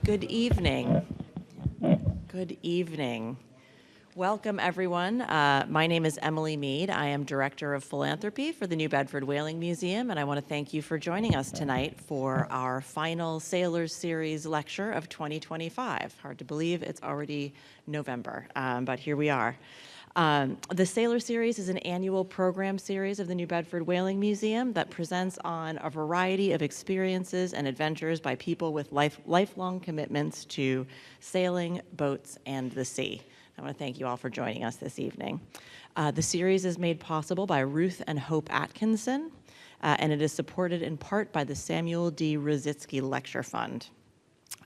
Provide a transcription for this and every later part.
Good evening. Good evening. Welcome, everyone. My name is Emily Mead. I am Director of Philanthropy for the New Bedford Whaling Museum, and I want to thank you for joining us tonight for our final Sailors Series lecture of 2025. Hard to believe it's already November, but here we are. The Sailor Series is an annual program series of the New Bedford Whaling Museum that presents on a variety of experiences and adventures by people with lifelong commitments to sailing, boats, and the sea. I want to thank you all for joining us this evening. The series is made possible by Ruth and Hope Atkinson, and it is supported in part by the Samuel D. Rositsky Lecture Fund.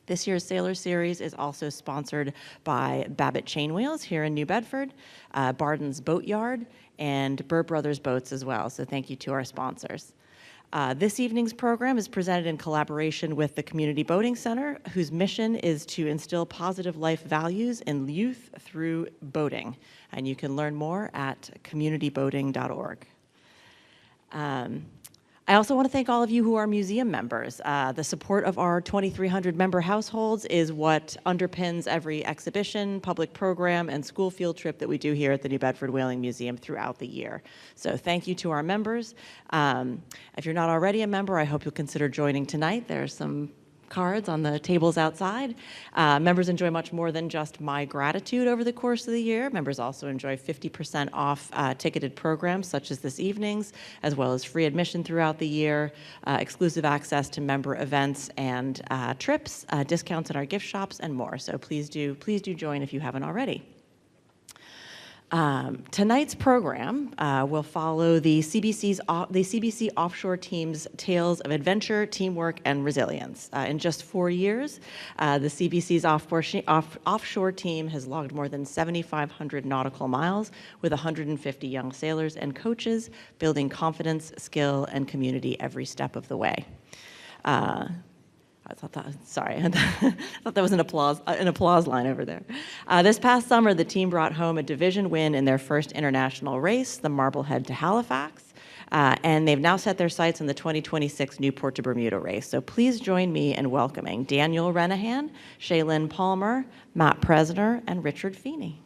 This year's Sailor Series is also sponsored by Babbitt Chainwheels here in New Bedford, Barden's Boatyard, and Burr Brothers Boats as well, so thank you to our sponsors. This evening's program is presented in collaboration with the Community Boating Center, whose mission is to instill positive life values in youth through boating. And you can learn more at communityboating.org. I also want to thank all of you who are museum members. The support of our 2,300 member households is what underpins every exhibition, public program, and school field trip that we do here at the New Bedford Whaling Museum throughout the year. So thank you to our members. If you're not already a member, I hope you'll consider joining tonight. There are some cards on the tables outside. Members enjoy much more than just my gratitude over the course of the year. Members also enjoy 50% off ticketed programs such as this evening's, as well as free admission throughout the year, exclusive access to member events and trips, discounts in our gift shops, and more. So please do join if you haven't already. Tonight's program will follow the CBC offshore team's tales of adventure, teamwork, and resilience. In just 4 years, the CBC's offshore team has logged more than 7,500 nautical miles with 150 young sailors and coaches, building confidence, skill, and community every step of the way. I thought that was an applause line over there. This past summer, the team brought home a division win in their first international race, the Marblehead to Halifax, and they've now set their sights on the 2026 Newport to Bermuda race. So please join me in welcoming Daniel Renehan, Shealin Palmer, Matt Presner, and Richard Feeny.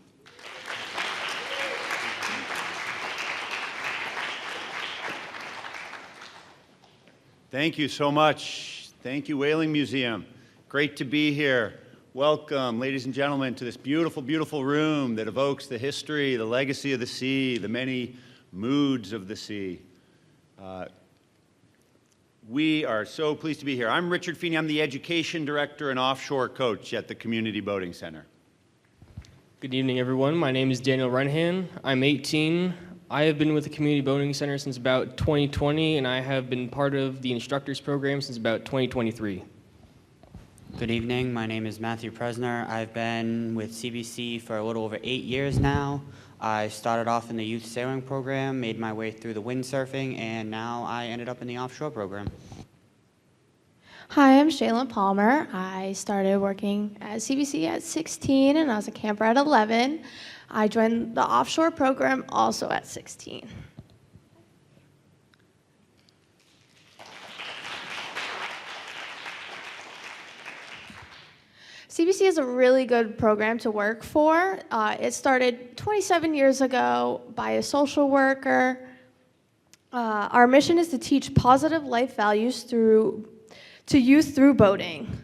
Thank you so much. Thank you, Whaling Museum. Great to be here. Welcome, ladies and gentlemen, to this beautiful, beautiful room that evokes the history, the legacy of the sea, the many moods of the sea. We are so pleased to be here. I'm Richard Feeny. I'm the Education Director and Offshore Coach at the Community Boating Center. Good evening, everyone. My name is Daniel Renehan. I'm 18. I have been with the Community Boating Center since about 2020, and I have been part of the instructors program since about 2023. Good evening. My name is Matthew Presner. I've been with CBC for a little over 8 years now. I started off in the youth sailing program, made my way through the windsurfing, and now I ended up in the offshore program. Hi, I'm Shealin Palmer. I started working at CBC at 16, and I was a camper at 11. I joined the offshore program also at 16. CBC is a really good program to work for. It started 27 years ago by a social worker. Our mission is to teach positive life values to youth through boating.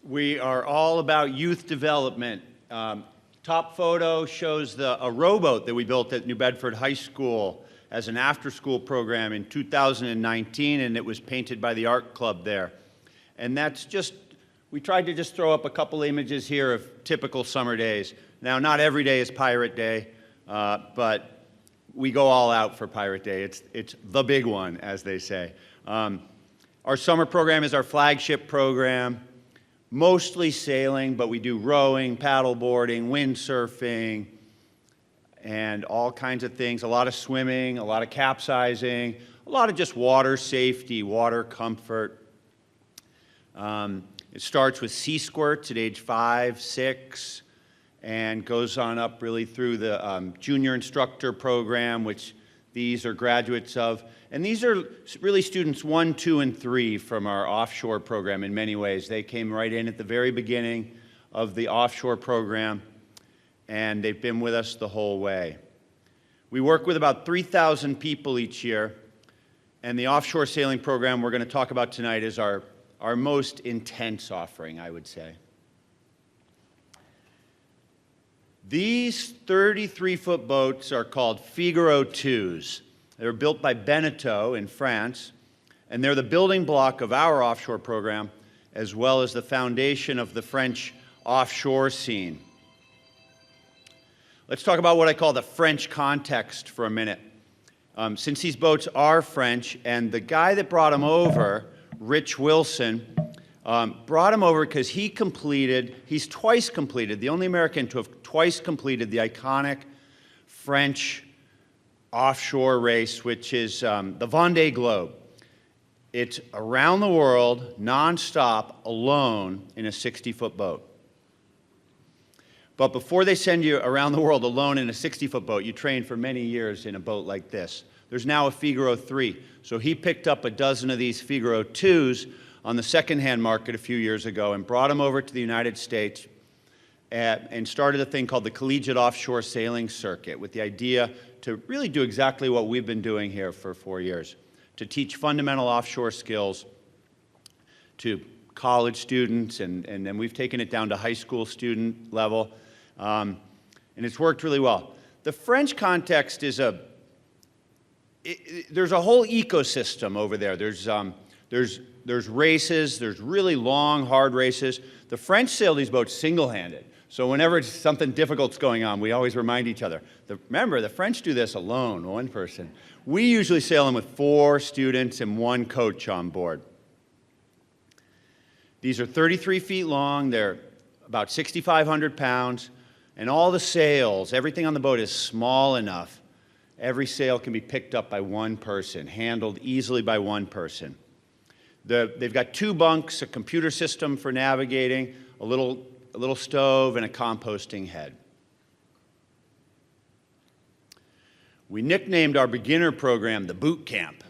We are all about youth development. Top photo shows a rowboat that we built at New Bedford High School as an after-school program in 2019, and it was painted by the art club there. And that's just, we tried to just throw up a couple images here of typical summer days. Now, not every day is Pirate Day, but we go all out for Pirate Day. It's the big one, as they say. Our summer program is our flagship program. Mostly sailing, but we do rowing, paddleboarding, windsurfing, and all kinds of things. A lot of swimming, a lot of capsizing, a lot of just water safety, water comfort. It starts with sea squirts at age 5, 6, and goes on up really through the junior instructor program, which these are graduates of, and these are really students 1, 2, and 3 from our offshore program in many ways. They came right in at the very beginning of the offshore program, and they've been with us the whole way. We work with about 3,000 people each year, and the offshore sailing program we're going to talk about tonight is our most intense offering, I would say. These 33-foot boats are called Figaro 2s. They were built by Beneteau in France, and they're the building block of our offshore program, as well as the foundation of the French offshore scene. Let's talk about what I call the French context for a minute. Since these boats are French, and the guy that brought them over, Rich Wilson, brought him over because he's twice completed, the only American to have twice completed the iconic French offshore race, which is the Vendée Globe. It's around the world, nonstop, alone in a 60-foot boat. But before they send you around the world alone in a 60-foot boat, you train for many years in a boat like this. There's now a Figaro 3. So he picked up a dozen of these Figaro 2s on the secondhand market a few years ago and brought them over to the United States and started a thing called the Collegiate Offshore Sailing Circuit with the idea to really do exactly what we've been doing here for 4 years, to teach fundamental offshore skills to college students, and then we've taken it down to high school student level, and it's worked really well. The French context is there's a whole ecosystem over there. There's races, there's really long, hard races. The French sail these boats single-handed. So whenever something difficult's going on, we always remind each other. Remember, the French do this alone, one person. We usually sail them with 4 students and 1 coach on board. These are 33 feet long, they're about 6,500 pounds, and all the sails, everything on the boat is small enough. Every sail can be picked up by 1 person, handled easily by 1 person. They've got 2 bunks, a computer system for navigating, a little stove, and a composting head. We nicknamed our beginner program the Boot Camp.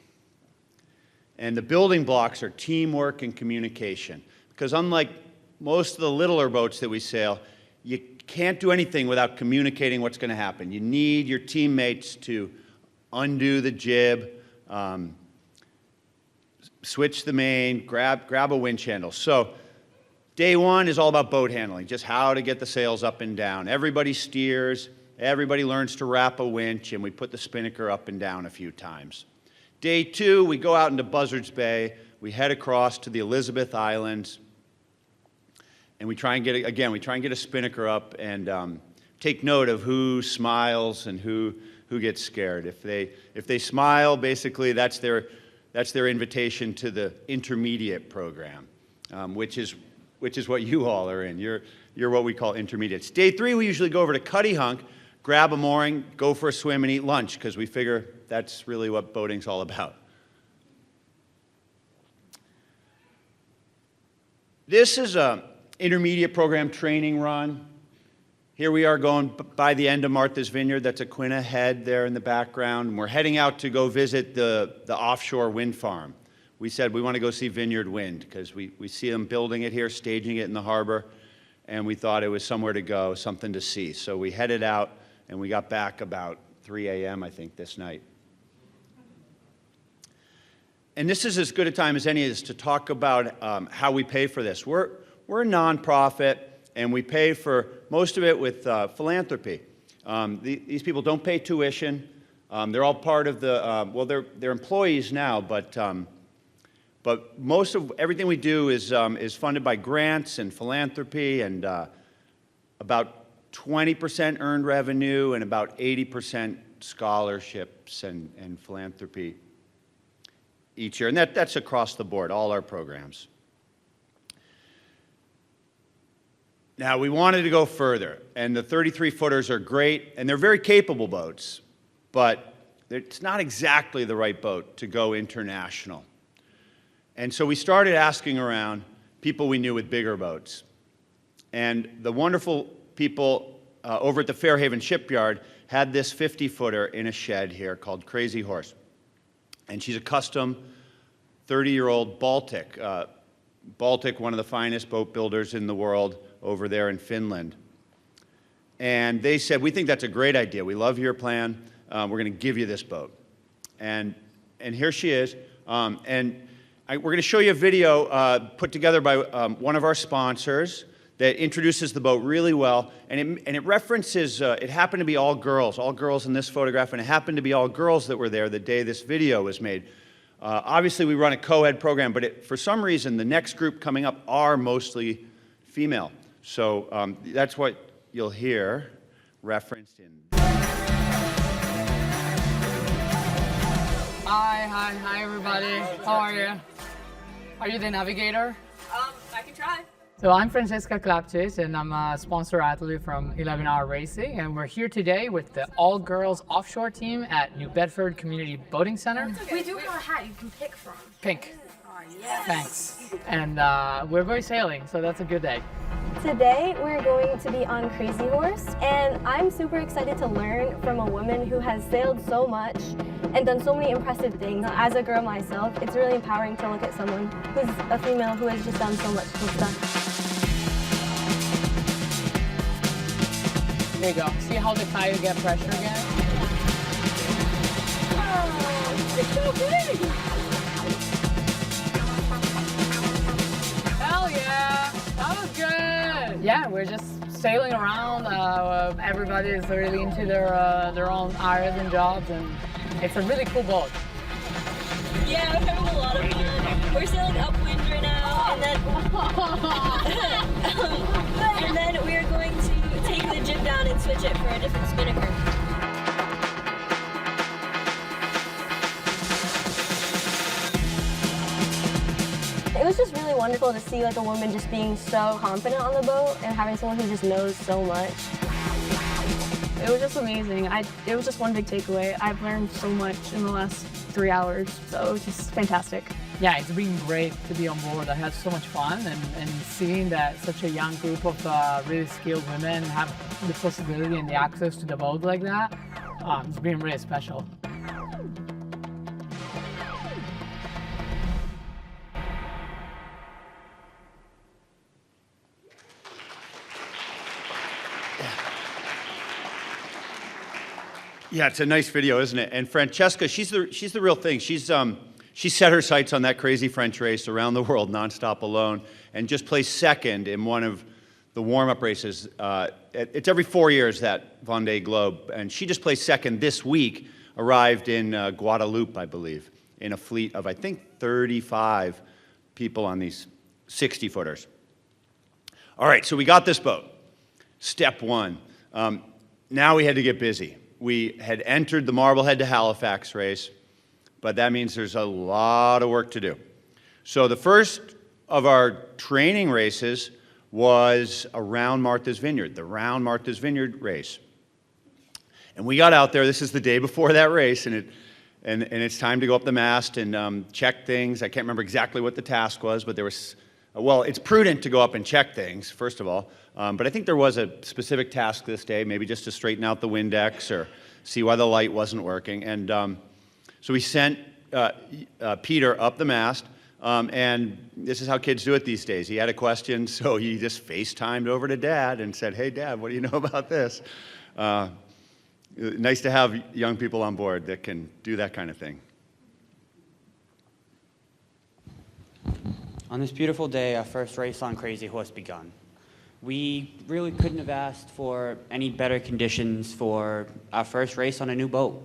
And the building blocks are teamwork and communication. Because unlike most of the littler boats that we sail, you can't do anything without communicating what's going to happen. You need your teammates to undo the jib, switch the main, grab a winch handle. So day 1 is all about boat handling, just how to get the sails up and down. Everybody steers, everybody learns to wrap a winch, and we put the spinnaker up and down a few times. Day 2, we go out into Buzzards Bay, we head across to the Elizabeth Islands, and we try and get a spinnaker up and take note of who smiles and who gets scared. If they smile, basically that's their invitation to the intermediate program, which is what you all are in. You're what we call intermediates. Day 3, we usually go over to Cuddy Hunk, grab a mooring, go for a swim, and eat lunch, because we figure that's really what boating's all about. This is a intermediate program training run. Here we are going by the end of Martha's Vineyard. That's Aquina Head there in the background. And we're heading out to go visit the offshore wind farm. We said we want to go see Vineyard Wind because we see them building it here, staging it in the harbor, and we thought it was somewhere to go, something to see. So we headed out, and we got back about 3 a.m., I think, this night. And this is as good a time as any is to talk about how we pay for this. We're a nonprofit, and we pay for most of it with philanthropy. These people don't pay tuition. They're all part of the, they're employees now, but most of everything we do is funded by grants and philanthropy, and about 20% earned revenue and about 80% scholarships and philanthropy each year. And that's across the board, all our programs. Now, we wanted to go further, and the 33-footers are great, and they're very capable boats, but it's not exactly the right boat to go international. And so we started asking around people we knew with bigger boats. And the wonderful people over at the Fairhaven shipyard had this 50-footer in a shed here called Crazy Horse. And she's a custom 30-year-old Baltic. Baltic, one of the finest boat builders in the world over there in Finland. And they said, we think that's a great idea. We love your plan. We're going to give you this boat. And here she is. We're going to show you a video put together by one of our sponsors that introduces the boat really well. And it references, it happened to be all girls in this photograph, and it happened to be all girls that were there the day this video was made. Obviously, we run a co-ed program, but for some reason, the next group coming up are mostly female. So that's what you'll hear referenced in. Hi everybody. How are you? Are you the navigator? I can try. So I'm Francesca Klapchis and I'm a sponsor athlete from 11 Hour Racing, and we're here today with the all-girls offshore team at New Bedford Community Boating Center. We do have a hat you can pick from. Pink. Oh, yes. Thanks. And we're going sailing, so that's a good day. Today we're going to be on Crazy Horse, and I'm super excited to learn from a woman who has sailed so much and done so many impressive things. As a girl myself, it's really empowering to look at someone who's a female who has just done so much cool stuff. There you go. See how the kayak get pressure again? Oh, it's so big! Hell yeah! That was good! Yeah, we're just sailing around. Everybody is really into their own areas and jobs, and it's a really cool boat. Yeah, we're having a lot of fun. We're sailing upwind right now, and then we are going to take the jib down and switch it for a different spinnaker. It was just really wonderful to see like a woman just being so confident on the boat and having someone who just knows so much. It was just amazing. It was just one big takeaway. I've learned so much in the last 3 hours, so it was just fantastic. Yeah, it's been great to be on board. I had so much fun, and seeing that such a young group of really skilled women have the possibility and the access to the boat like that, it's been really special. Yeah, it's a nice video, isn't it? And Francesca, she's the real thing. She set her sights on that crazy French race around the world nonstop alone, and just placed second in one of the warm-up races. It's every 4 years, that Vendée Globe, and she just placed second this week. Arrived in Guadeloupe, I believe, in a fleet of I think 35 people on these 60-footers. All right, so we got this boat. Step one. Now we had to get busy. We had entered the Marblehead to Halifax race, but that means there's a lot of work to do. So the first of our training races was around Martha's Vineyard, the Round Martha's Vineyard race. And we got out there, this is the day before that race, and it's time to go up the mast and check things. I can't remember exactly what the task was, but there was, well, it's prudent to go up and check things, first of all. But I think there was a specific task this day, maybe just to straighten out the Windex or see why the light wasn't working. And so we sent Peter up the mast, and this is how kids do it these days. He had a question, so he just FaceTimed over to Dad and said, "Hey, Dad, what do you know about this?" Nice to have young people on board that can do that kind of thing. On this beautiful day, our first race on Crazy Horse begun. We really couldn't have asked for any better conditions for our first race on a new boat.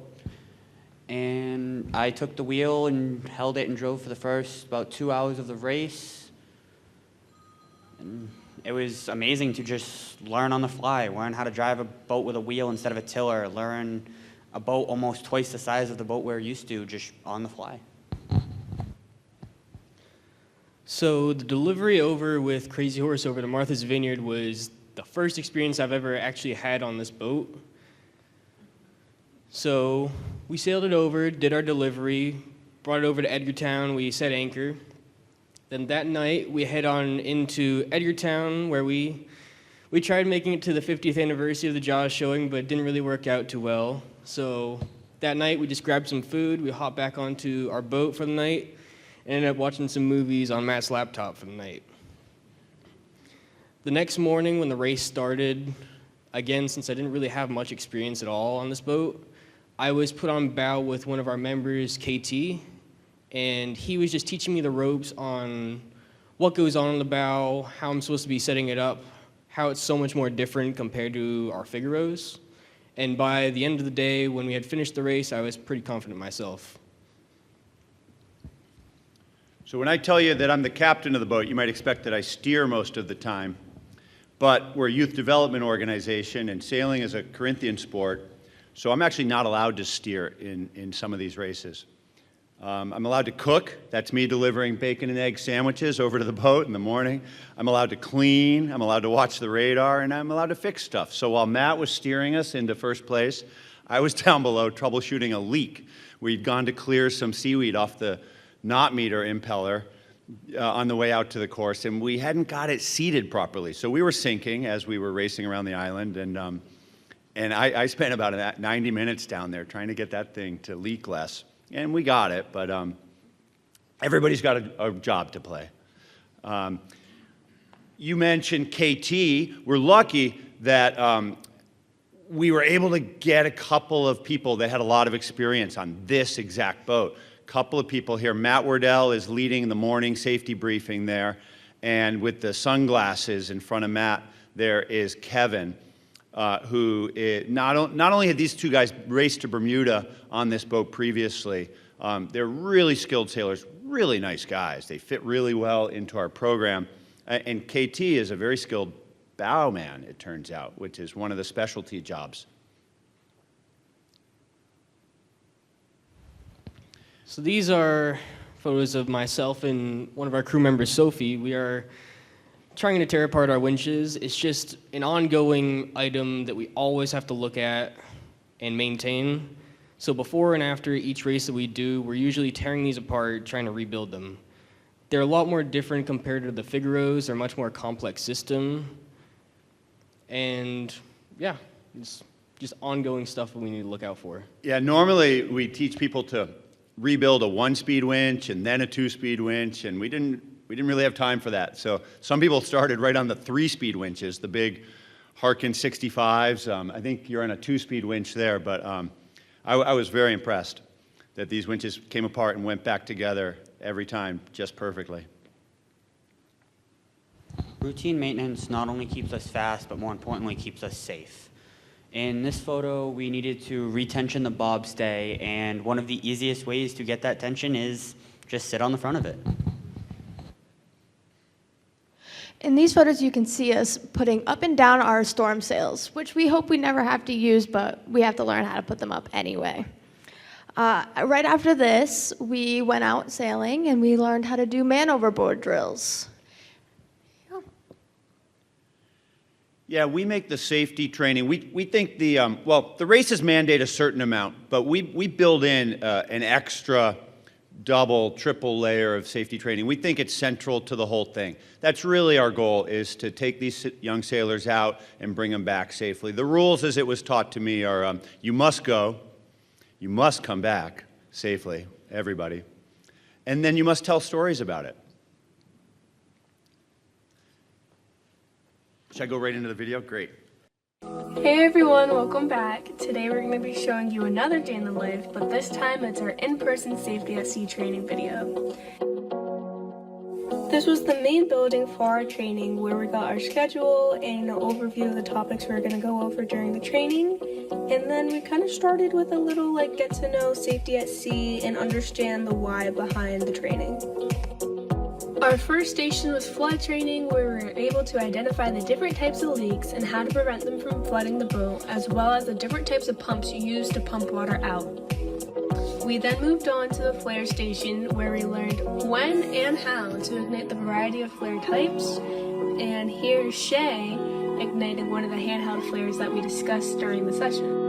And I took the wheel and held it and drove for the first about 2 hours of the race. And it was amazing to just learn on the fly, learn how to drive a boat with a wheel instead of a tiller, learn a boat almost twice the size of the boat we're used to, just on the fly. So the delivery over with Crazy Horse over to Martha's Vineyard was the first experience I've ever actually had on this boat. So we sailed it over, did our delivery, brought it over to Edgartown, we set anchor. Then that night we head on into Edgartown where we We tried making it to the 50th anniversary of the Jaws showing, but it didn't really work out too well. So that night, we just grabbed some food, we hopped back onto our boat for the night, and ended up watching some movies on Matt's laptop for the night. The next morning, when the race started, again, since I didn't really have much experience at all on this boat, I was put on bow with one of our members, KT, and he was just teaching me the ropes on what goes on the bow, how I'm supposed to be setting it up, how it's so much more different compared to our Figaros. And by the end of the day, when we had finished the race, I was pretty confident myself. So when I tell you that I'm the captain of the boat, you might expect that I steer most of the time. But we're a youth development organization, and sailing is a Corinthian sport, so I'm actually not allowed to steer in some of these races. I'm allowed to cook. That's me delivering bacon and egg sandwiches over to the boat in the morning. I'm allowed to clean. I'm allowed to watch the radar, and I'm allowed to fix stuff. So while Matt was steering us into first place, I was down below troubleshooting a leak. We'd gone to clear some seaweed off the knot meter impeller on the way out to the course, and we hadn't got it seated properly. So we were sinking as we were racing around the island, and I spent about 90 minutes down there trying to get that thing to leak less. And we got it, but everybody's got a job to play. You mentioned KT. We're lucky that we were able to get a couple of people that had a lot of experience on this exact boat. Couple of people here. Matt Wardell is leading the morning safety briefing there, and with the sunglasses in front of Matt, there is Kevin, who is, not only had these two guys raced to Bermuda on this boat previously, they're really skilled sailors, really nice guys. They fit really well into our program, and KT is a very skilled bowman, it turns out, which is one of the specialty jobs. So these are photos of myself and one of our crew members, Sophie. We are trying to tear apart our winches. It's just an ongoing item that we always have to look at and maintain. So before and after each race that we do, we're usually tearing these apart, trying to rebuild them. They're a lot more different compared to the Figaros. They're a much more complex system. And yeah, it's just ongoing stuff that we need to look out for. Yeah, normally we teach people to rebuild a one-speed winch and then a two-speed winch, and we didn't really have time for that. So some people started right on the three-speed winches, the big Harkin 65s. I think you're on a two-speed winch there, but I was very impressed that these winches came apart and went back together every time just perfectly. Routine maintenance not only keeps us fast, but more importantly, keeps us safe. In this photo, we needed to retension the bobstay, and one of the easiest ways to get that tension is just sit on the front of it. In these photos, you can see us putting up and down our storm sails, which we hope we never have to use, but we have to learn how to put them up anyway. Right after this, we went out sailing, and we learned how to do man-overboard drills. Yeah, we make the safety training. We think the races mandate a certain amount, but we build in an extra double, triple layer of safety training. We think it's central to the whole thing. That's really our goal, is to take these young sailors out and bring them back safely. The rules, as it was taught to me, are you must go, you must come back safely, everybody, and then you must tell stories about it. Should I go right into the video? Great. Hey everyone, welcome back. Today we're going to be showing you another day in the life, but this time it's our in-person safety at sea training video. This was the main building for our training, where we got our schedule and an overview of the topics we were going to go over during the training. And then we kind of started with a little get to know safety at sea and understand the why behind the training. Our first station was flood training, where we were able to identify the different types of leaks and how to prevent them from flooding the boat, as well as the different types of pumps used to pump water out. We then moved on to the flare station, where we learned when and how to ignite the variety of flare types, and here Shay ignited one of the handheld flares that we discussed during the session.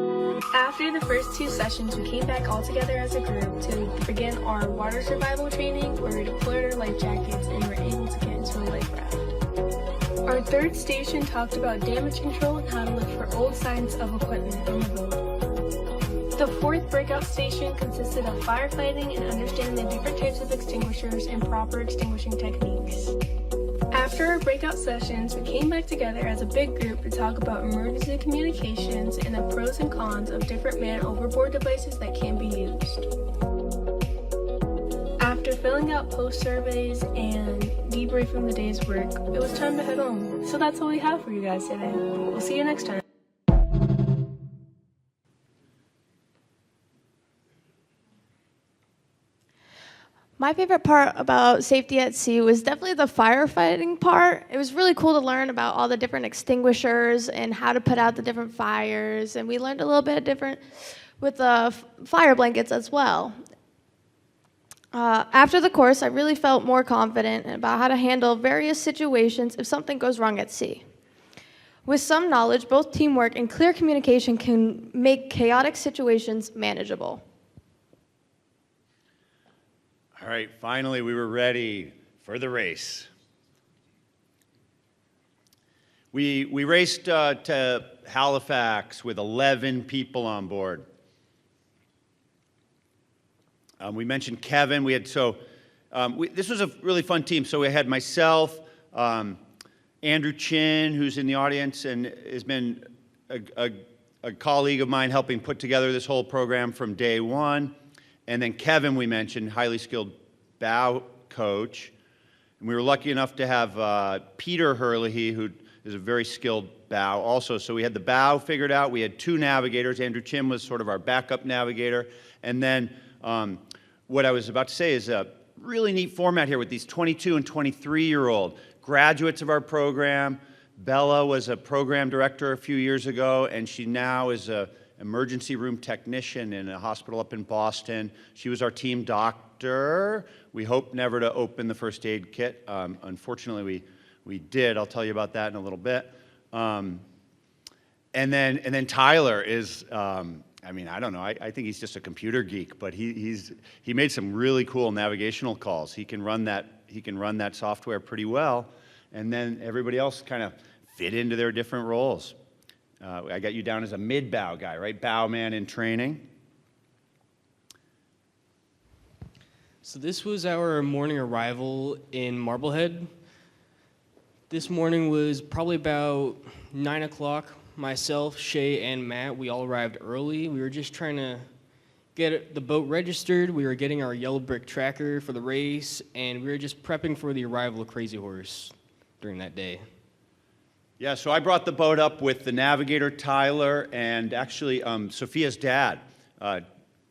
After the first two sessions, we came back all together as a group to begin our water survival training, where we deployed our life jackets and were able to get into a life raft. Our Our third station talked about damage control and how to look for old signs of equipment on the boat. The fourth breakout station consisted of firefighting and understanding the different types of extinguishers and proper extinguishing techniques. After our breakout sessions, we came back together as a big group to talk about emergency communications and the pros and cons of different man-overboard devices that can be used. After filling out post surveys and debriefing the day's work, it was time to head home. So that's all we have for you guys today. We'll see you next time. My favorite part about safety at sea was definitely the firefighting part. It was really cool to learn about all the different extinguishers and how to put out the different fires. And we learned a little bit different with the fire blankets as well. After the course, I really felt more confident about how to handle various situations if something goes wrong at sea. With some knowledge, both teamwork and clear communication can make chaotic situations manageable. All right, finally, we were ready for the race. We raced to Halifax with 11 people on board. We mentioned Kevin. This was a really fun team. So we had myself, Andrew Chin, who's in the audience and has been a colleague of mine helping put together this whole program from day one. And then Kevin, we mentioned, highly skilled bow coach. And we were lucky enough to have Peter Herlihy, who is a very skilled bow also. So we had the bow figured out. We had 2 navigators. Andrew Chin was sort of our backup navigator. And then what I was about to say is a really neat format here with these 22 and 23-year-old graduates of our program. Bella was a program director a few years ago, and she now is a emergency room technician in a hospital up in Boston. She was our team doctor. We hope never to open the first aid kit. Unfortunately, we did. I'll tell you about that in a little bit. And then Tyler is, I don't know. I think he's just a computer geek, but he made some really cool navigational calls. He can run that software pretty well, and then everybody else kind of fit into their different roles. I got you down as a mid-bow guy, right? Bow man in training. So this was our morning arrival in Marblehead. This morning was probably about 9 o'clock. Myself, Shay, and Matt, we all arrived early. We were just trying to get the boat registered. We were getting our yellow brick tracker for the race, and we were just prepping for the arrival of Crazy Horse during that day. Yeah, so I brought the boat up with the navigator, Tyler, and actually Sophia's dad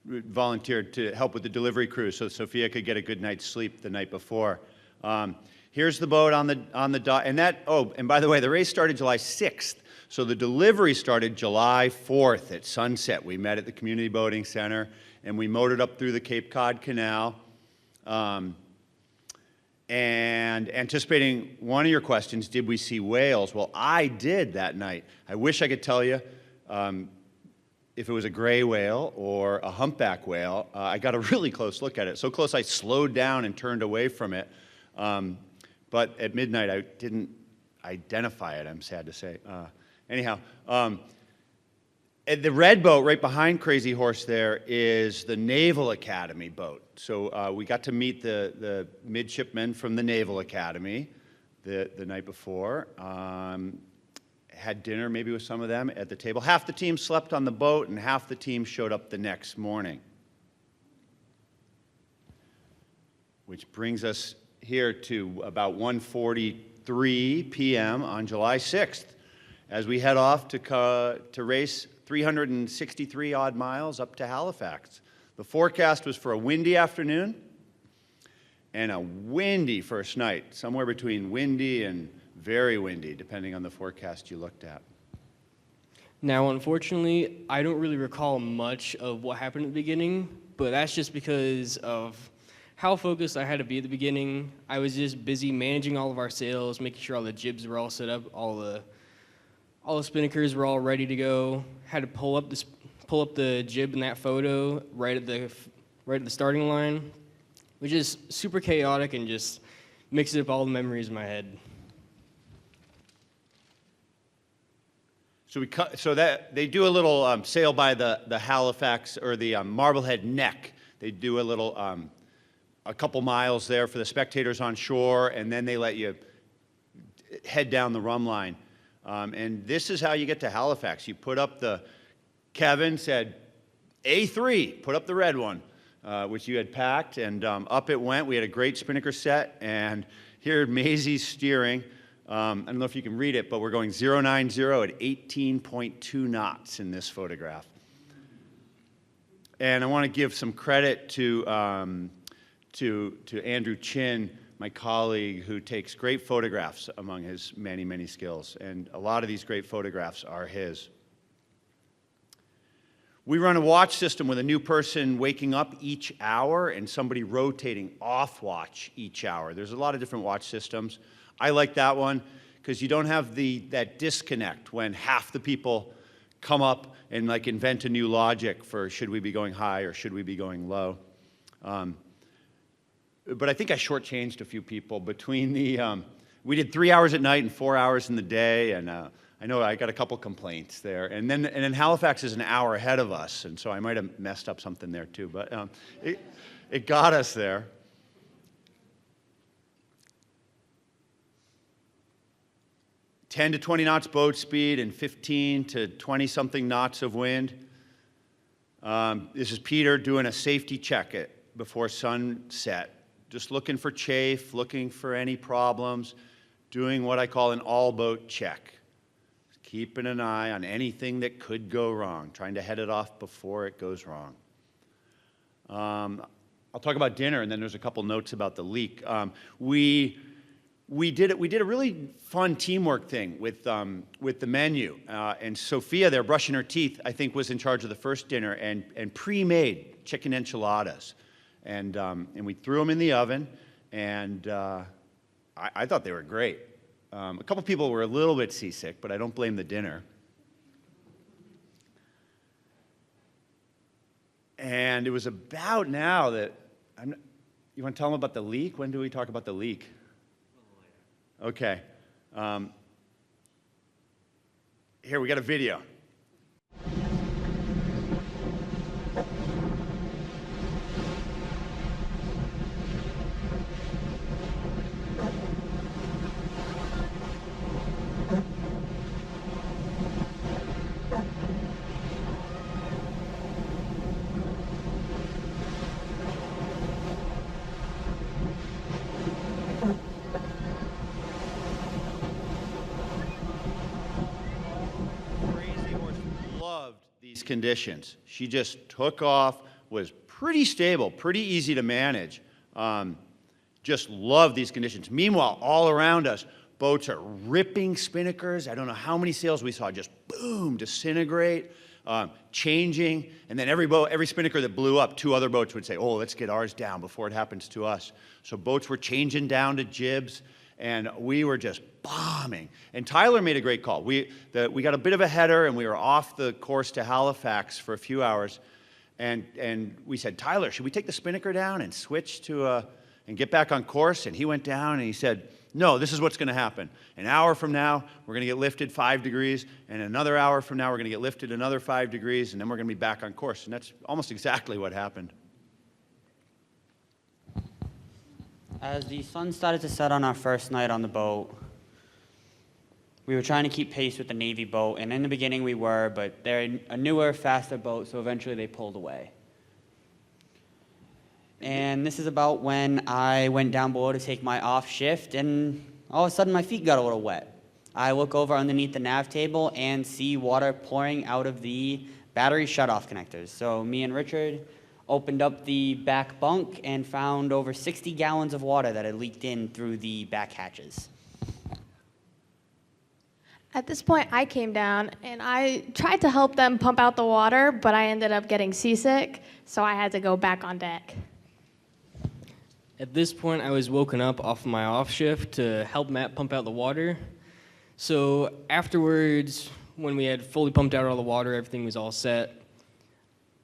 volunteered to help with the delivery crew so Sophia could get a good night's sleep the night before. Here's the boat on the dock, and by the way, the race started July 6th, so the delivery started July 4th at sunset. We met at the Community Boating Center, and we motored up through the Cape Cod Canal. And anticipating one of your questions, did we see whales? Well, I did that night. I wish I could tell you if it was a gray whale or a humpback whale. I got a really close look at it. So close I slowed down and turned away from it. But at midnight, I didn't identify it, I'm sad to say. Anyhow, the red boat right behind Crazy Horse there is the Naval Academy boat. So we got to meet the midshipmen from the Naval Academy the night before. Had dinner maybe with some of them at the table. Half the team slept on the boat and half the team showed up the next morning. Which brings us here to about 1:43 p.m. on July 6th as we head off to race 363 odd miles up to Halifax. The forecast was for a windy afternoon and a windy first night, somewhere between windy and very windy, depending on the forecast you looked at. Now, unfortunately, I don't really recall much of what happened at the beginning, but that's just because of how focused I had to be at the beginning. I was just busy managing all of our sails, making sure all the jibs were all set up, all the spinnakers were all ready to go. Had to pull up the jib in that photo right at the starting line, which is super chaotic and just mixes up all the memories in my head. So that they do a little sail by the Halifax or the Marblehead neck. They do a little a couple miles there for the spectators on shore, and then they let you head down the rum line. And this is how you get to Halifax. You put up Kevin said A3, put up the red one, which you had packed, and up it went. We had a great spinnaker set, and here Maisie's steering. I don't know if you can read it, but we're going 090 at 18.2 knots in this photograph. And I want to give some credit to Andrew Chin, my colleague, who takes great photographs among his many, many skills. And a lot of these great photographs are his. We run a watch system with a new person waking up each hour and somebody rotating off watch each hour. There's a lot of different watch systems. I like that one because you don't have that disconnect when half the people come up and like invent a new logic for should we be going high or should we be going low. But I think I shortchanged a few people between we did 3 hours at night and 4 hours in the day, and I know I got a couple complaints there. And then Halifax is an hour ahead of us, and so I might have messed up something there too, but it got us there. "10 to 20 knots boat speed and 15 to 20-something knots of wind." This is Peter doing a safety check before sunset. Just looking for chafe, looking for any problems, doing what I call an all-boat check. Keeping an eye on anything that could go wrong, trying to head it off before it goes wrong. I'll talk about dinner, and then there's a couple notes about the leak. We did a really fun teamwork thing with the menu, and Sophia there, brushing her teeth, I think was in charge of the first dinner, and pre-made chicken enchiladas, and we threw them in the oven, and I thought they were great. A couple people were a little bit seasick, but I don't blame the dinner. And it was about now that you want to tell them about the leak? When do we talk about the leak? Okay. Here, we got a video. Conditions. She just took off, was pretty stable, pretty easy to manage. Just loved these conditions. Meanwhile, all around us, boats are ripping spinnakers. I don't know how many sails we saw just boom, disintegrate, changing. And then every spinnaker that blew up, 2 other boats would say, oh, let's get ours down before it happens to us. So boats were changing down to jibs, and we were just bombing. And Tyler made a great call. We got a bit of a header, and we were off the course to Halifax for a few hours. And we said, Tyler, should we take the spinnaker down and switch to and get back on course? And he went down, and he said, no, this is what's going to happen. An hour from now, we're going to get lifted 5 degrees, and another hour from now, we're going to get lifted another 5 degrees, and then we're going to be back on course. And that's almost exactly what happened. As the sun started to set on our first night on the boat, we were trying to keep pace with the Navy boat, and in the beginning we were, but they're a newer, faster boat, so eventually they pulled away. And this is about when I went down below to take my off shift, and all of a sudden my feet got a little wet. I look over underneath the nav table and see water pouring out of the battery shutoff connectors. So me and Richard opened up the back bunk and found over 60 gallons of water that had leaked in through the back hatches. At this point, I came down and I tried to help them pump out the water, but I ended up getting seasick, so I had to go back on deck. At this point, I was woken up off my off shift to help Matt pump out the water. So afterwards, when we had fully pumped out all the water, everything was all set.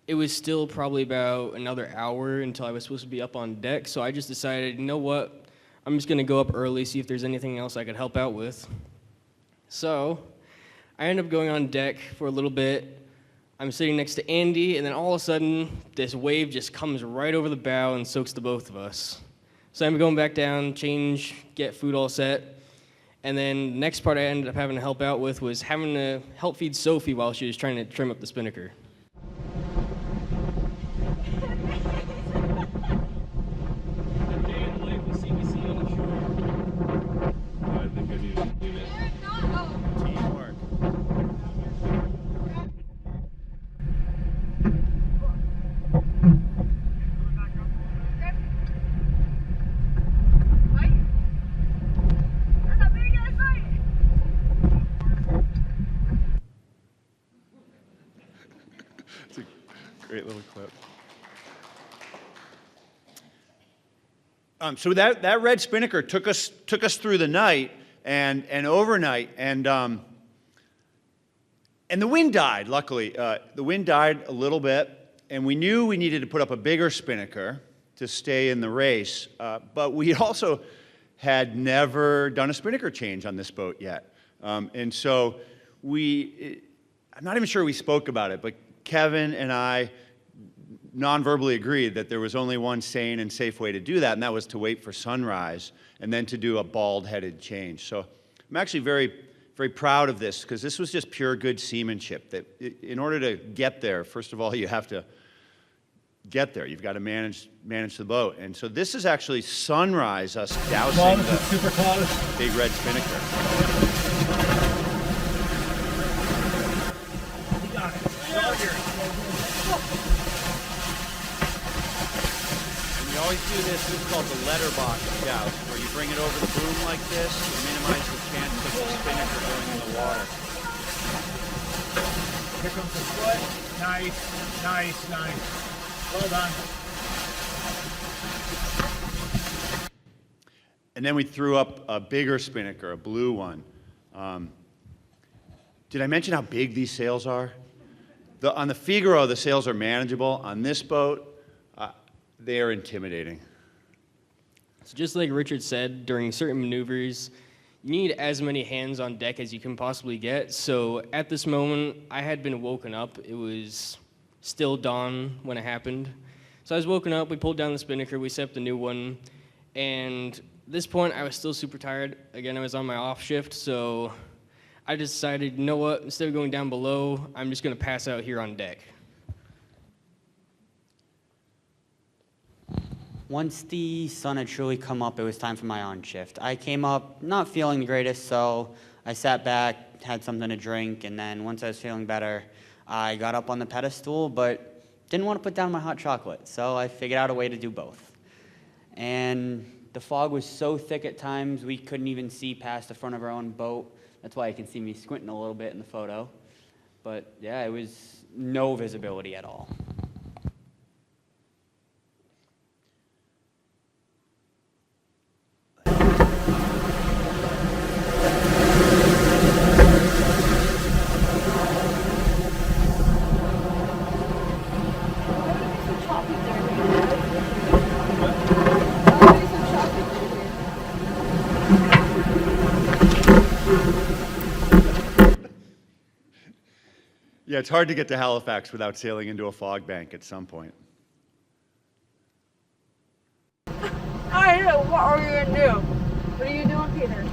It was still probably about another hour until I was supposed to be up on deck, so I just decided, you know what, I'm just going to go up early, see if there's anything else I could help out with. So I end up going on deck for a little bit. I'm sitting next to Andy, and then all of a sudden, this wave just comes right over the bow and soaks the both of us. So I'm going back down, change, get food all set. And then the next part I ended up having to help out with was having to help feed Sophie while she was trying to trim up the spinnaker. Teamwork. It's a great little clip. So that red spinnaker took us through the night and overnight, and the wind died. Luckily, the wind died a little bit, and we knew we needed to put up a bigger spinnaker to stay in the race. But we also had never done a spinnaker change on this boat yet, and so I'm not even sure we spoke about it, but Kevin and I non-verbally agreed that there was only one sane and safe way to do that, and that was to wait for sunrise and then to do a bald-headed change. So I'm actually very, very proud of this, because this was just pure good seamanship. That in order to get there, first of all, you have to get there. You've got to manage the boat. And so this is actually sunrise, us dousing the big red spinnaker. We always do this is called the letterbox douse, where you bring it over the boom like this to minimize the chance of the spinnaker going in the water. Here comes the foot. Nice, nice, nice. Well done. And then we threw up a bigger spinnaker, a blue one. Did I mention how big these sails are? On the Figaro, the sails are manageable. On this boat, they are intimidating. So just like Richard said, during certain maneuvers, you need as many hands on deck as you can possibly get. So at this moment, I had been woken up. It was still dawn when it happened. So I was woken up, we pulled down the spinnaker, we set up the new one, and at this point, I was still super tired. Again, I was on my off shift, so I decided, you know what, instead of going down below, I'm just gonna pass out here on deck. Once the sun had truly come up, it was time for my on shift. I came up not feeling the greatest, so I sat back, had something to drink, and then once I was feeling better, I got up on the pedestal, but didn't want to put down my hot chocolate, so I figured out a way to do both. And the fog was so thick at times, we couldn't even see past the front of our own boat. That's why you can see me squinting a little bit in the photo. But yeah, it was no visibility at all. Yeah, it's hard to get to Halifax without sailing into a fog bank at some point. I know. What are you gonna do? What are you doing, Peter?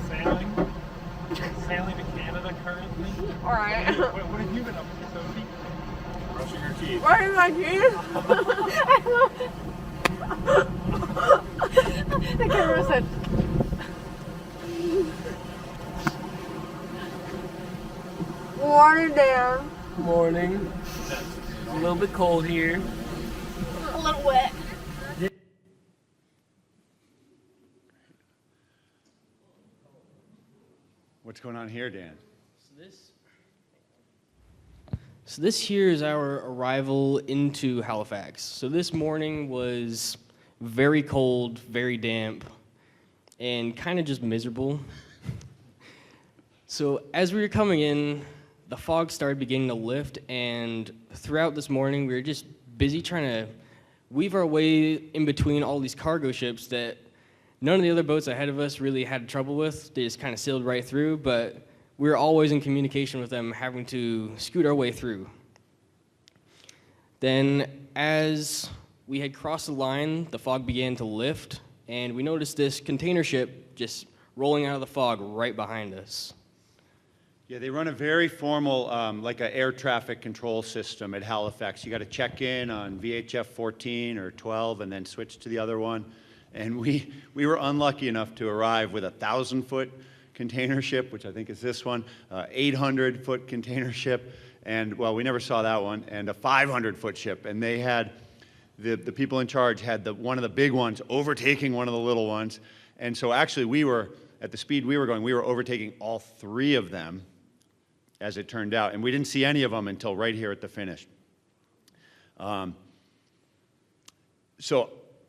Sailing. Sailing to Canada currently. All right. What have you been up to, Sophie? Brushing your teeth. Brushing my teeth. The camera said. Morning, Dan. Morning. A little bit cold here. A little wet. What's going on here, Dan? So this here is our arrival into Halifax. So this morning was very cold, very damp, and kind of just miserable. So as we were coming in, the fog started beginning to lift, and throughout this morning, we were just busy trying to weave our way in between all these cargo ships that none of the other boats ahead of us really had trouble with. They just kind of sailed right through, but we were always in communication with them, having to scoot our way through. Then, as we had crossed the line, the fog began to lift, and we noticed this container ship just rolling out of the fog right behind us. Yeah, they run a very formal, like an air traffic control system at Halifax. You got to check in on VHF 14 or 12 and then switch to the other one. And we were unlucky enough to arrive with a 1,000-foot container ship, which I think is this one, 800-foot container ship, and, well, we never saw that one, and a 500-foot ship. And they had, the people in charge had one of the big ones overtaking one of the little ones. And so actually we were, at the speed we were going, we were overtaking all three of them, as it turned out. And we didn't see any of them until right here at the finish. So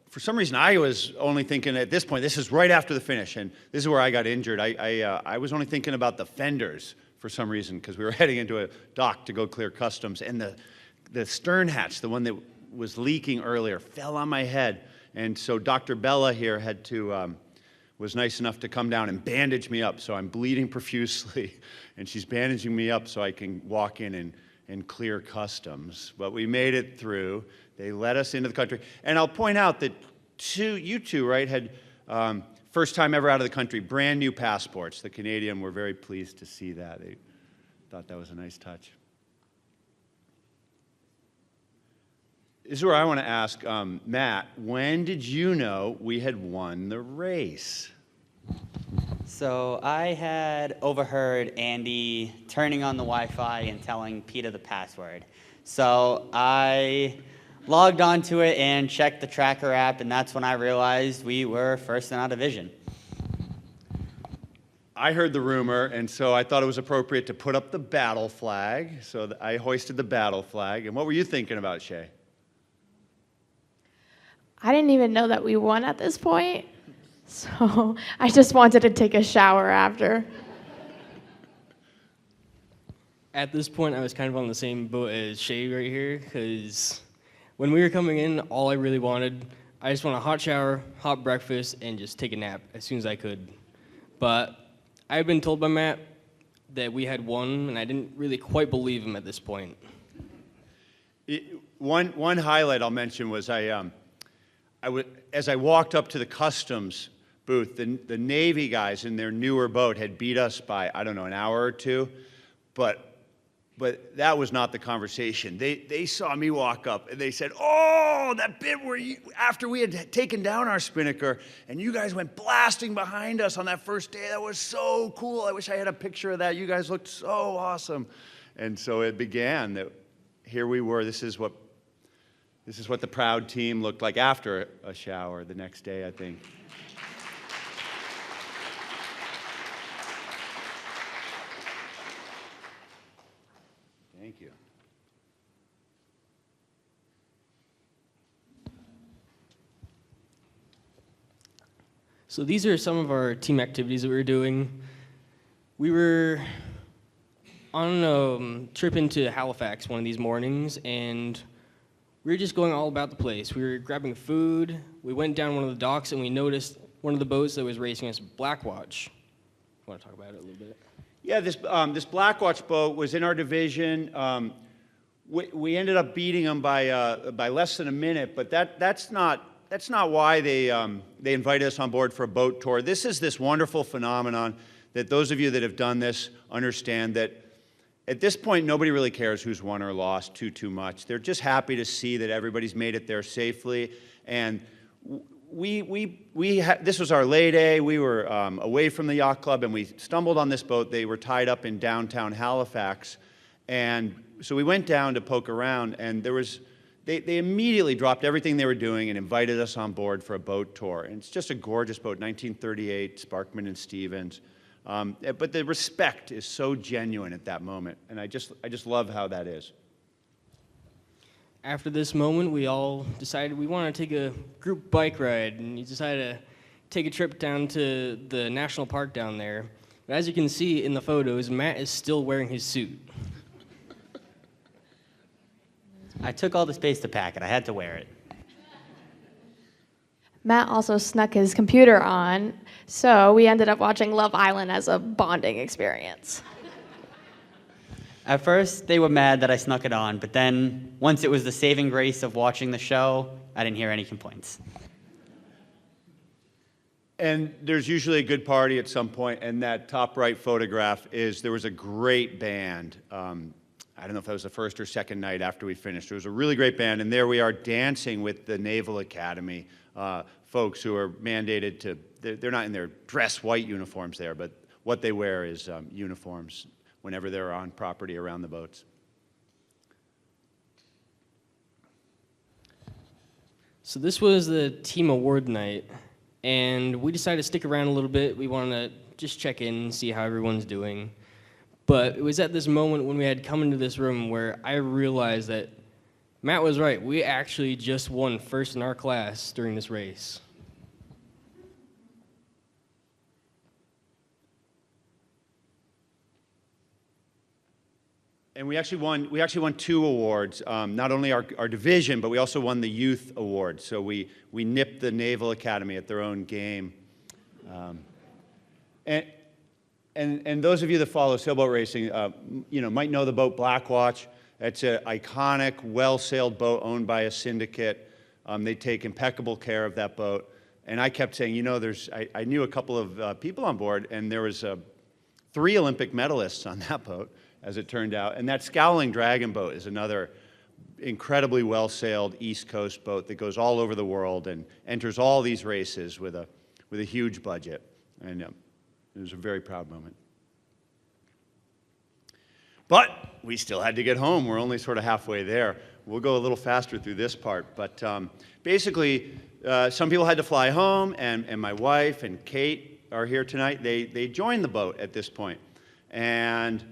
for some reason, I was only thinking at this point, this is right after the finish, and this is where I got injured. I was only thinking about the fenders for some reason, because we were heading into a dock to go clear customs, and the stern hatch, the one that was leaking earlier, fell on my head. And so Dr. Bella here had to, was nice enough to come down and bandage me up, so I'm bleeding profusely, and she's bandaging me up so I can walk in and clear customs. But we made it through. They let us into the country. And I'll point out that you two, right, had first time ever out of the country, brand new passports. The Canadian were very pleased to see that. They thought that was a nice touch. This is where I want to ask, Matt, when did you know we had won the race? So I had overheard Andy turning on the Wi-Fi and telling Peter the password. So I logged onto it and checked the tracker app, and that's when I realized we were first in our division. I heard the rumor, and so I thought it was appropriate to put up the battle flag. So I hoisted the battle flag. And what were you thinking about, Shay? I didn't even know that we won at this point, so I just wanted to take a shower after. At this point, I was kind of on the same boat as Shay right here, because when we were coming in, all I really wanted, I just want a hot shower, hot breakfast, and just take a nap as soon as I could. But I had been told by Matt that we had won, and I didn't really quite believe him at this point. One highlight I'll mention was as I walked up to the customs booth, the Navy guys in their newer boat had beat us by, I don't know, an hour or two, but that was not the conversation. They saw me walk up, and they said, "Oh, that bit where after we had taken down our spinnaker, and you guys went blasting behind us on that first day, that was so cool. I wish I had a picture of that. You guys looked so awesome." And so it began that here we were. This is what the proud team looked like after a shower the next day, I think. Thank you. So these are some of our team activities that we were doing. We were on a trip into Halifax one of these mornings, and we were just going all about the place. We were grabbing food. We went down one of the docks, and we noticed one of the boats that was racing us, Blackwatch. You want to talk about it a little bit? Yeah, this Blackwatch boat was in our division. We ended up beating them by less than a minute, but that's not why they invited us on board for a boat tour. This is this wonderful phenomenon that those of you that have done this understand that at this point nobody really cares who's won or lost too much. They're just happy to see that everybody's made it there safely. And this was our lay day. We were away from the yacht club, and we stumbled on this boat. They were tied up in downtown Halifax, and so we went down to poke around, and they immediately dropped everything they were doing and invited us on board for a boat tour. And it's just a gorgeous boat, 1938, Sparkman and Stevens. But the respect is so genuine at that moment, and I just love how that is. After this moment, we all decided we want to take a group bike ride, and we decided to take a trip down to the national park down there. But as you can see in the photos, Matt is still wearing his suit. I took all the space to pack it. I had to wear it. Matt also snuck his computer on, so we ended up watching Love Island as a bonding experience. At first, they were mad that I snuck it on, but then once it was the saving grace of watching the show, I didn't hear any complaints. And there's usually a good party at some point, and that top right photograph is, there was a great band. I don't know if that was the first or second night after we finished. It was a really great band, and there we are dancing with the Naval Academy folks who are mandated to, they're not in their dress white uniforms there, but what they wear is uniforms whenever they're on property around the boats. So this was the team award night, and we decided to stick around a little bit. We wanted to just check in and see how everyone's doing. But it was at this moment when we had come into this room where I realized that Matt was right. We actually just won first in our class during this race. And we actually won 2 awards, not only our division, but we also won the youth award. So we nipped the Naval Academy at their own game. And those of you that follow sailboat racing, might know the boat Blackwatch. It's an iconic, well-sailed boat owned by a syndicate. They take impeccable care of that boat. And I kept saying, I knew a couple of people on board, and there was 3 Olympic medalists on that boat, as it turned out. And that Scowling Dragon boat is another incredibly well-sailed East Coast boat that goes all over the world and enters all these races with a huge budget. And it was a very proud moment. But we still had to get home. We're only sort of halfway there. We'll go a little faster through this part. But basically, some people had to fly home, and my wife and Kate are here tonight. They joined the boat at this point. And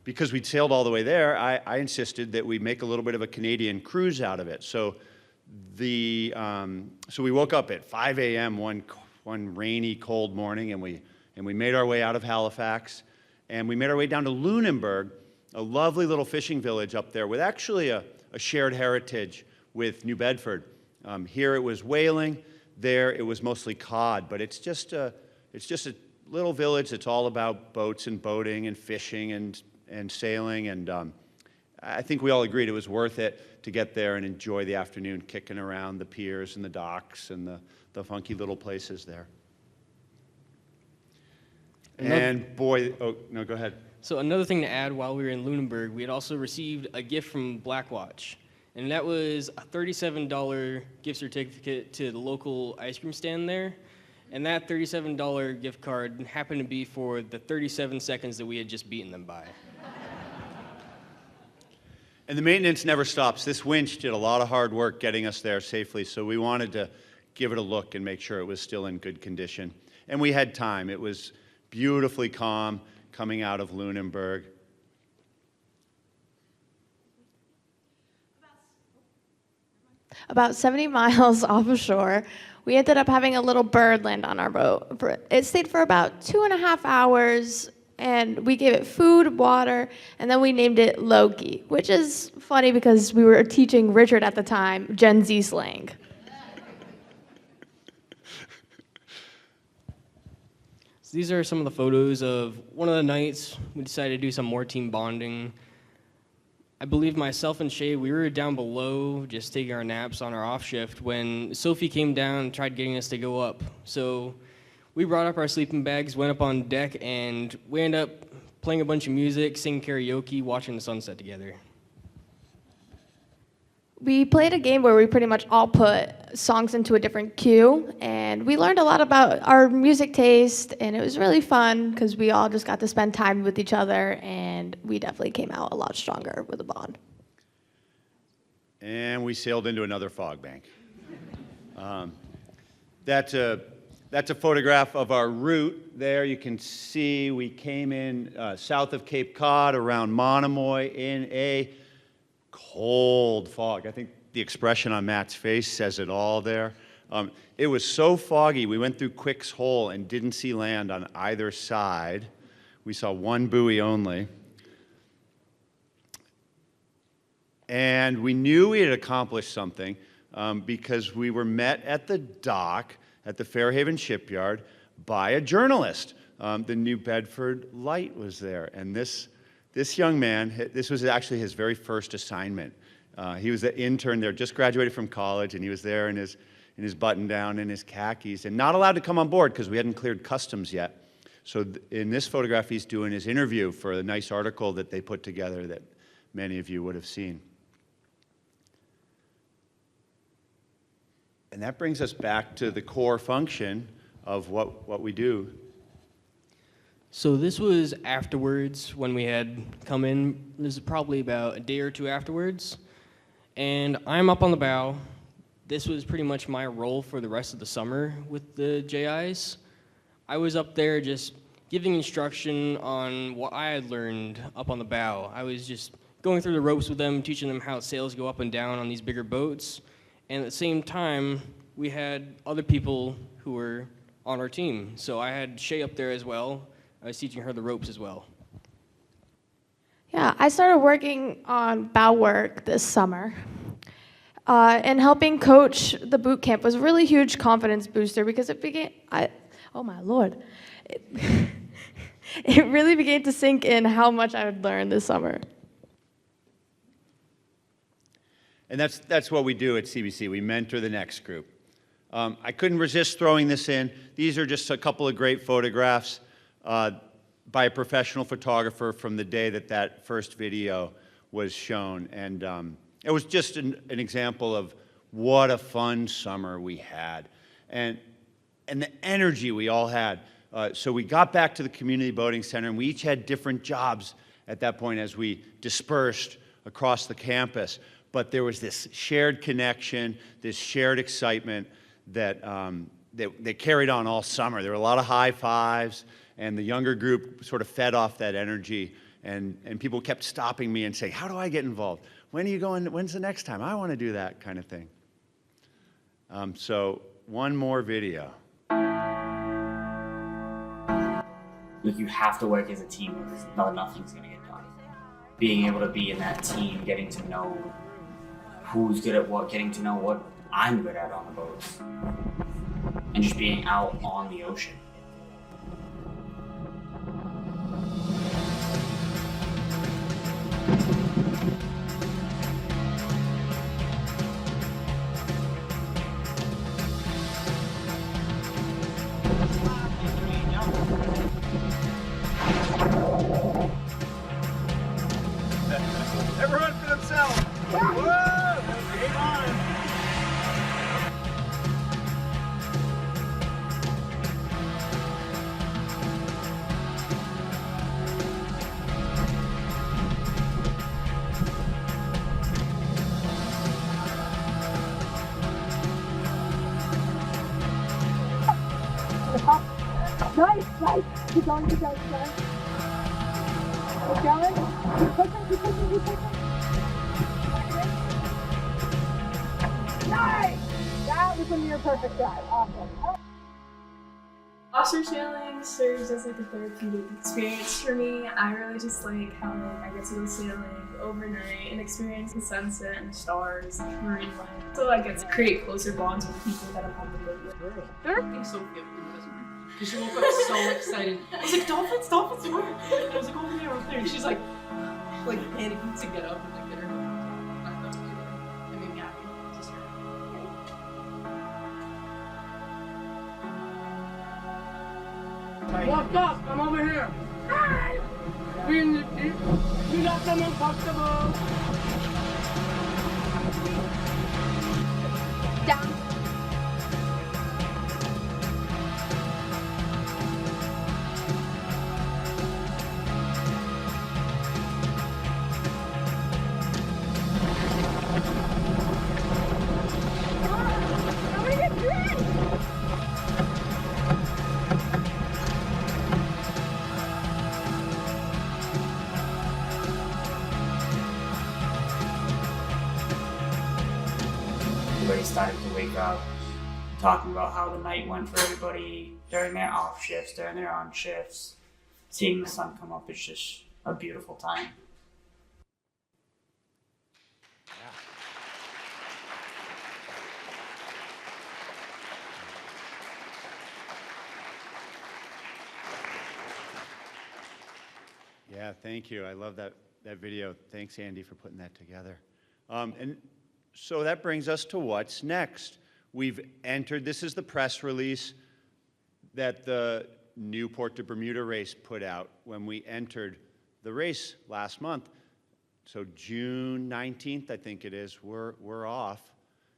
because we'd sailed all the way there, I insisted that we make a little bit of a Canadian cruise out of it. So we woke up at 5 a.m. one rainy, cold morning, and we made our way out of Halifax, and we made our way down to Lunenburg, a lovely little fishing village up there with actually a shared heritage with New Bedford. Here it was whaling, there it was mostly cod, but it's just a little village that's all about boats and boating and fishing and sailing, and I think we all agreed it was worth it to get there and enjoy the afternoon kicking around the piers and the docks and the funky little places there. And boy, oh, no, go ahead. So another thing to add, while we were in Lunenburg, we had also received a gift from Blackwatch, and that was a $37 gift certificate to the local ice cream stand there. And that $37 gift card happened to be for the 37 seconds that we had just beaten them by. And the maintenance never stops. This winch did a lot of hard work getting us there safely, so we wanted to give it a look and make sure it was still in good condition. And we had time. It was beautifully calm coming out of Lunenburg. About 70 miles offshore, we ended up having a little bird land on our boat. It stayed for about 2.5 hours, and we gave it food, water, and then we named it Loki, which is funny because we were teaching Richard at the time Gen Z slang. So these are some of the photos of one of the nights we decided to do some more team bonding. I believe myself and Shay, we were down below just taking our naps on our off shift when Sophie came down and tried getting us to go up. So we brought up our sleeping bags, went up on deck, and we ended up playing a bunch of music, singing karaoke, watching the sunset together. We played a game where we pretty much all put songs into a different queue, and we learned a lot about our music taste, and it was really fun because we all just got to spend time with each other, and we definitely came out a lot stronger with a bond. And we sailed into another fog bank. That's a photograph of our route there. You can see we came in south of Cape Cod around Monomoy in a cold fog. I think the expression on Matt's face says it all there. It was so foggy, we went through Quick's Hole and didn't see land on either side. We saw one buoy only. And we knew we had accomplished something because we were met at the dock at the Fairhaven shipyard by a journalist. The New Bedford Light was there, and this This young man, this was actually his very first assignment. He was an intern there, just graduated from college, and he was there in his button-down and his khakis, and not allowed to come on board because we hadn't cleared customs yet. So in this photograph, he's doing his interview for a nice article that they put together that many of you would have seen. And that brings us back to the core function of what we do. So this was afterwards when we had come in. This is probably about a day or two afterwards. And I'm up on the bow. This was pretty much my role for the rest of the summer with the JIs. I was up there just giving instruction on what I had learned up on the bow. I was just going through the ropes with them, teaching them how sails go up and down on these bigger boats. And at the same time, we had other people who were on our team. So I had Shay up there as well. I was teaching her the ropes as well. Yeah, I started working on bow work this summer. And helping coach the boot camp was a really huge confidence booster because oh my Lord. It really began to sink in how much I would learn this summer. And that's what we do at CBC. We mentor the next group. I couldn't resist throwing this in. These are just a couple of great photographs by a professional photographer from the day that first video was shown. And it was just an example of what a fun summer we had. And the energy we all had. So we got back to the community boating center, and we each had different jobs at that point as we dispersed across the campus. But there was this shared connection, this shared excitement that carried on all summer. There were a lot of high fives, and the younger group sort of fed off that energy. And people kept stopping me and saying, "How do I get involved? When are you going? When's the next time? I want to do that," kind of thing. So one more video. Like, you have to work as a team, because nothing's going to get done. Being able to be in that team, getting to know who's good at what, getting to know what I'm good at on the boats, and just being out on the ocean. Everyone for themselves. Whoa! Game on. Nice. Keep going, keep going. Keep going. Keep pushing. Nice! That was a near perfect drive. Awesome. Offshore sailing serves as like a therapeutic experience for me. I really just like how I get to go sailing overnight and experience the sunset and stars and marine life. So I get to create closer bonds with people that I'm on the boat with. They're being so gifted, doesn't it? Because she woke up so excited. I was like, dolphins, where? And I was like, over there. And she's like panicking to get up and like get her. I thought it made me happy. Just her. What's up? I'm over here. Hi! We got some uncomfortable. Down. Everybody started to wake up, talking about how the night went for everybody during their off shifts, during their on shifts. Seeing the sun come up is just a beautiful time. Yeah, thank you. I love that video. Thanks, Andy, for putting that together. And so that brings us to what's next. We've entered, this is the press release that the Newport to Bermuda race put out when we entered the race last month. So June 19th, I think it is, we're off.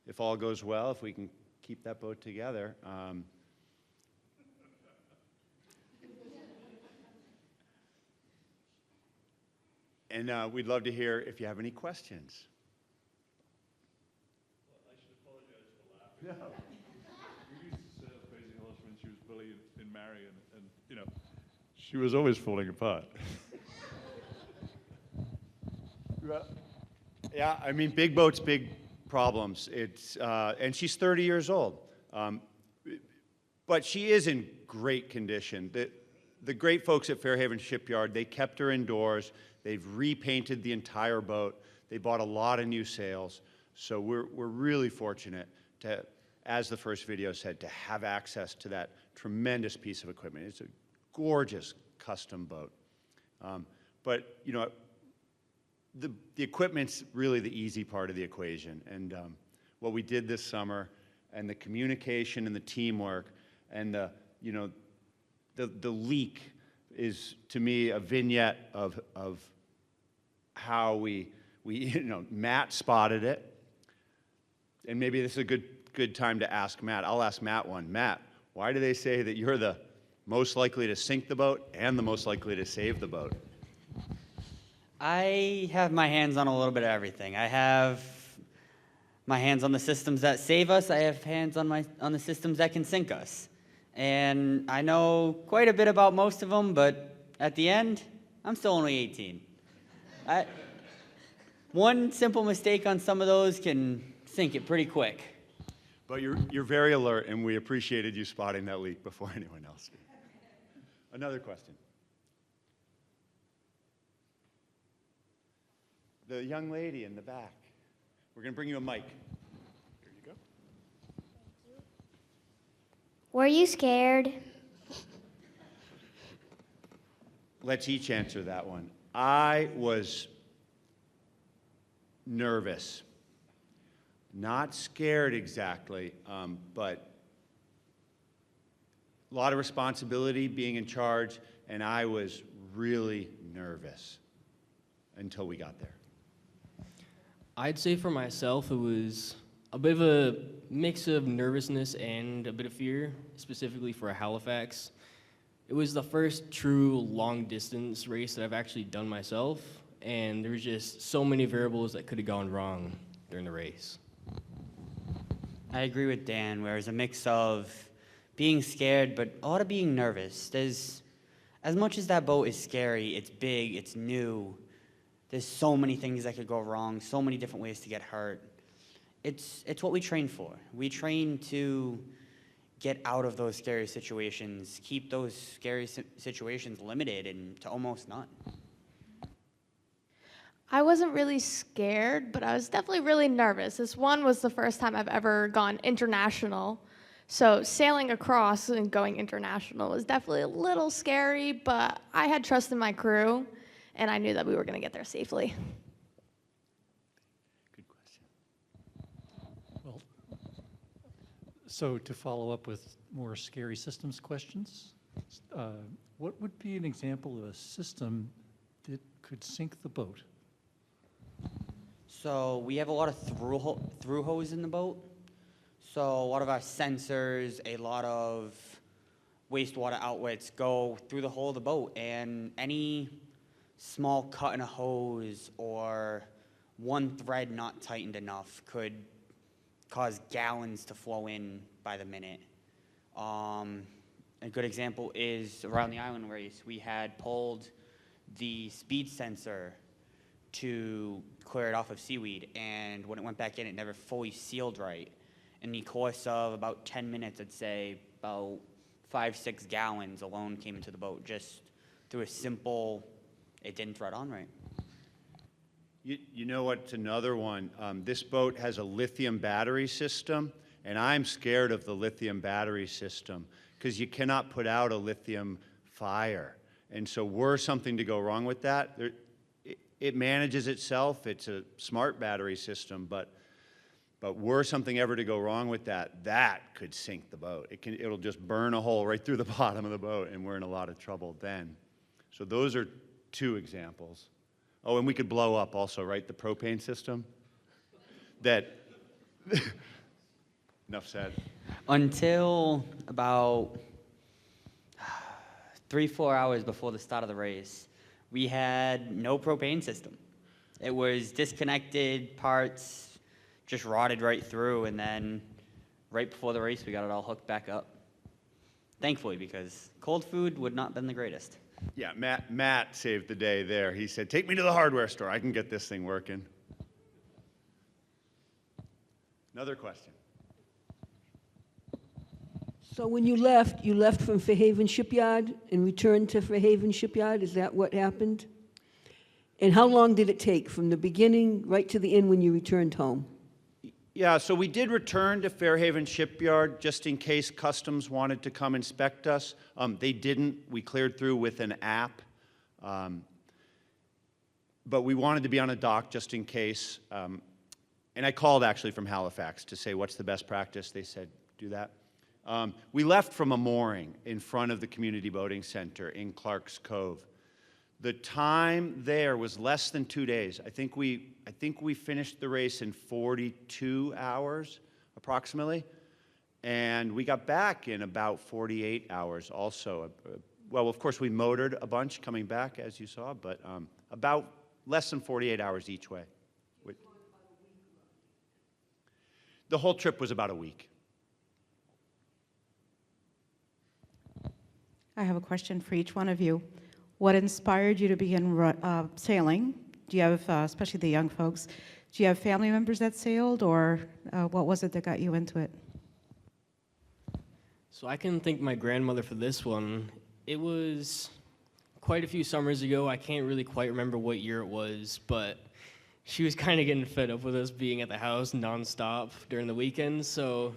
If all goes well, if we can keep that boat together. And we'd love to hear if you have any questions. Well, I should apologize for laughing. No. We used to sail Crazy Horse when she was bullied in Marion, and you know, she was always falling apart. Yeah, I mean, big boats, big problems. It's and she's 30 years old, but she is in great condition. The great folks at Fairhaven Shipyard, they kept her indoors. They've repainted the entire boat. They bought a lot of new sails. So we're really fortunate to, as the first video said, to have access to that tremendous piece of equipment. It's a gorgeous custom boat. But you know, the equipment's really the easy part of the equation. And what we did this summer, and the communication and the teamwork, and the leak is, to me, a vignette of how we Matt spotted it. And maybe this is a good time to ask Matt. I'll ask Matt one. Matt, why do they say that you're the most likely to sink the boat and the most likely to save the boat? I have my hands on a little bit of everything. I have my hands on the systems that save us. I have hands on the systems that can sink us. And I know quite a bit about most of them, but at the end, I'm still only 18. One simple mistake on some of those can sink it pretty quick. But you're very alert, and we appreciated you spotting that leak before anyone else did. Another question. The young lady in the back. We're going to bring you a mic. Here you go. Were you scared? Let's each answer that one. I was nervous. Not scared exactly, but a lot of responsibility, being in charge, and I was really nervous until we got there. I'd say for myself, it was a bit of a mix of nervousness and a bit of fear, specifically for Halifax. It was the first true long-distance race that I've actually done myself, and there was just so many variables that could have gone wrong during the race. I agree with Dan, where it's a mix of being scared, but a lot of being nervous. As much as that boat is scary, it's big, it's new, there's so many things that could go wrong, so many different ways to get hurt. It's what we train for. We train to get out of those scary situations, keep those scary situations limited and to almost none. I wasn't really scared, but I was definitely really nervous. This one was the first time I've ever gone international. So sailing across and going international was definitely a little scary, but I had trust in my crew, and I knew that we were going to get there safely. Good question. Well, so to follow up with more scary systems questions, what would be an example of a system that could sink the boat? So we have a lot of through hose in the boat. So a lot of our sensors, a lot of wastewater outlets go through the hull of the boat, and any small cut in a hose or one thread not tightened enough could cause gallons to flow in by the minute. A good example is around the island race. We had pulled the speed sensor to clear it off of seaweed, and when it went back in, it never fully sealed right. In the course of about 10 minutes, I'd say about 5-6 gallons alone came into the boat just through a simple, it didn't thread on right. You know what's another one? This boat has a lithium battery system, and I'm scared of the lithium battery system because you cannot put out a lithium fire. And so were something to go wrong with that, it manages itself. It's a smart battery system, but were something ever to go wrong with that, that could sink the boat. It'll just burn a hole right through the bottom of the boat, and we're in a lot of trouble then. So those are two examples. Oh, and we could blow up also, right? The propane system. That, enough said. Until about 3-4 hours before the start of the race, we had no propane system. It was disconnected, parts just rotted right through, and then right before the race, we got it all hooked back up. Thankfully, because cold food would not have been the greatest. Yeah, Matt saved the day there. He said, take me to the hardware store. I can get this thing working. Another question. So when you left from Fairhaven Shipyard and returned to Fairhaven Shipyard? Is that what happened? And how long did it take from the beginning right to the end when you returned home? Yeah, so we did return to Fairhaven Shipyard just in case Customs wanted to come inspect us. They didn't. We cleared through with an app. But we wanted to be on a dock just in case. And I called actually from Halifax to say, what's the best practice? They said, do that. We left from a mooring in front of the Community Boating Center in Clark's Cove. The time there was less than 2 days. I think we finished the race in 42 hours, approximately. And we got back in about 48 hours also. Well, of course, we motored a bunch coming back, as you saw, but about less than 48 hours each way. The whole trip was about a week. I have a question for each one of you. What inspired you to begin sailing? Do you have, especially the young folks, do you have family members that sailed, or what was it that got you into it? So I can thank my grandmother for this one. It was quite a few summers ago. I can't really quite remember what year it was, but she was kind of getting fed up with us being at the house nonstop during the weekends, so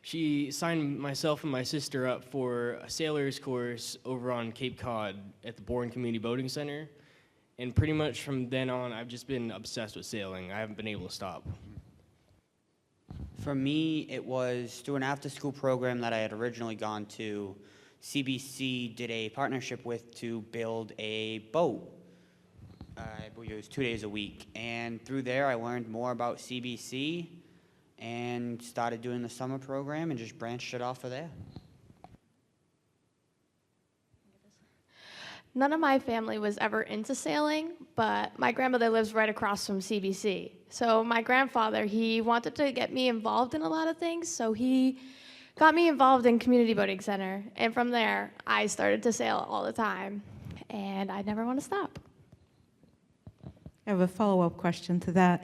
she signed myself and my sister up for a sailor's course over on Cape Cod at the Bourne Community Boating Center. And pretty much from then on, I've just been obsessed with sailing. I haven't been able to stop. For me, it was through an after-school program that I had originally gone to. CBC did a partnership with to build a boat. I believe it was 2 days a week. And through there, I learned more about CBC and started doing the summer program and just branched it off of there. None of my family was ever into sailing, but my grandmother lives right across from CBC. So my grandfather, he wanted to get me involved in a lot of things, so he got me involved in Community Boating Center. And from there, I started to sail all the time, and I never want to stop. I have a follow-up question to that.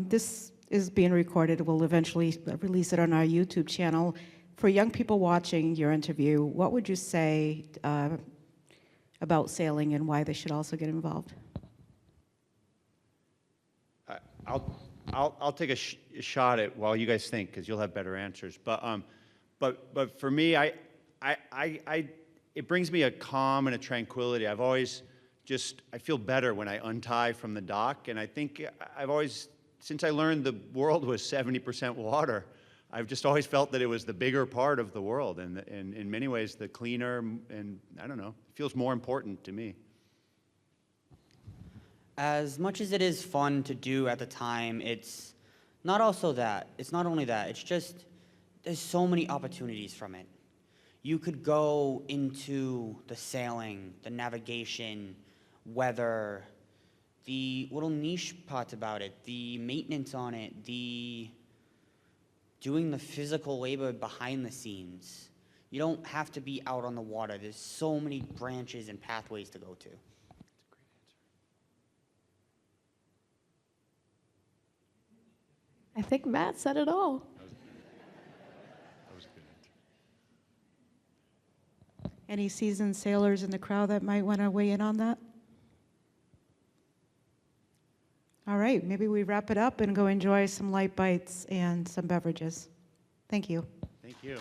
This is being recorded. We'll eventually release it on our YouTube channel. For young people watching your interview, what would you say about sailing and why they should also get involved? I'll take a shot at while you guys think, because you'll have better answers. But for me, it brings me a calm and a tranquility. I've always I feel better when I untie from the dock, and I think I've always, since I learned the world was 70% water, I've just always felt that it was the bigger part of the world, and in many ways the cleaner, and I don't know, it feels more important to me. As much as it is fun to do at the time, it's not also that. It's not only that. It's just there's so many opportunities from it. You could go into the sailing, the navigation, weather, the little niche parts about it, the maintenance on it, the doing the physical labor behind the scenes. You don't have to be out on the water. There's so many branches and pathways to go to. I think Matt said it all. That was a good answer. Any seasoned sailors in the crowd that might want to weigh in on that? All right, maybe we wrap it up and go enjoy some light bites and some beverages. Thank you. Thank you.